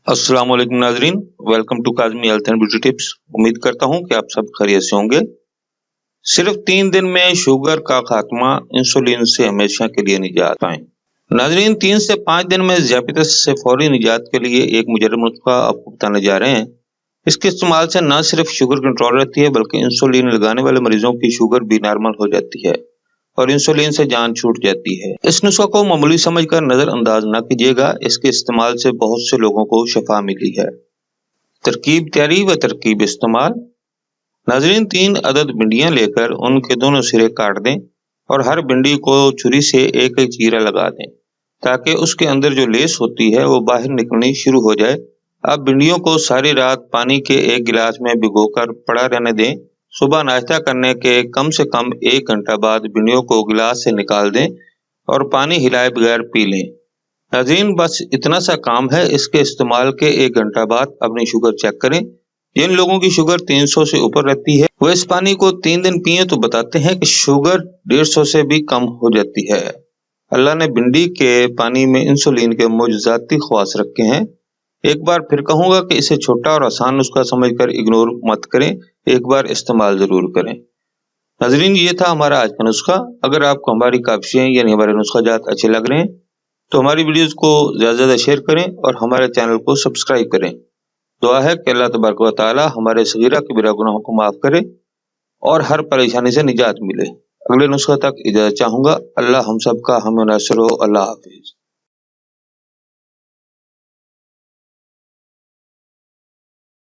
अस्सलाम वालेकुम नाजरीन, welcome to Kazmi health and beauty tips. उम्मीद करता हूं कि आप सब खैरियत से होंगे। सिर्फ 3 दिन में शुगर का खात्मा, इंसुलिन से हमेशा के लिए निजात पाएं। नाजरीन, 3 से 5 दिन में ज़ियाबतीस से फौरी निजात के लिए एक मुजर्रब नुस्खा आपको बताने जा रहे हैं। इसके इस्तेमाल से न सिर्फ शुगर कंट्रोल रहती है बल्कि इंसुलिन लगाने वाले मरीजों की शुगर भी नॉर्मल हो जाती है और इंसुलिन से जान छूट जाती है। इस नुस्खा को मामूली समझकर नजरअंदाज न कीजिएगा, इसके इस्तेमाल से बहुत से लोगों को शफा मिली है। तरकीब तैयारी व तरकीब इस्तेमाल। नाजरीन, 3 अदद भिंडियां लेकर उनके दोनों सिरे काट दें और हर भिंडी को छुरी से एक एक चीरा लगा दें ताकि उसके अंदर जो लेस होती है वो बाहर निकलनी शुरू हो जाए। अब भिंडियों को सारी रात पानी के एक गिलास में भिगोकर पड़ा रहने दें। सुबह नाश्ता करने के कम से कम 1 घंटा बाद भिंडियों को गिलास से निकाल दें और पानी हिलाए बगैर पी लें। नाज़रीन, बस इतना सा काम है। इसके इस्तेमाल के 1 घंटा बाद अपनी शुगर चेक करें। जिन लोगों की शुगर 300 से ऊपर रहती है वो इस पानी को 3 दिन पिए तो बताते हैं कि शुगर 150 से भी कम हो जाती है। अल्लाह ने भिंडी के पानी में इंसुलिन के मुजज़ाती ख़वास रखे हैं। एक बार फिर कहूँगा कि इसे छोटा और आसान नुस्खा समझकर इग्नोर मत करें, एक बार इस्तेमाल जरूर करें। नाज़रीन, ये था हमारा आज का नुस्खा। अगर आपको हमारी काविशें यानी हमारे नुस्खा जात अच्छे लग रहे हैं तो हमारी वीडियोस को ज़्यादा से ज़्यादा शेयर करें और हमारे चैनल को सब्सक्राइब करें। दुआ है कि अल्लाह तबारक व तआला हमारे सगीरा कबीरा गुनाहों को माफ़ करे और हर परेशानी से निजात मिले। अगले नुस्खा तक इजाज़त चाहूँगा। अल्लाह हम सब का हम नासिर हो। अल्लाह हाफिज़।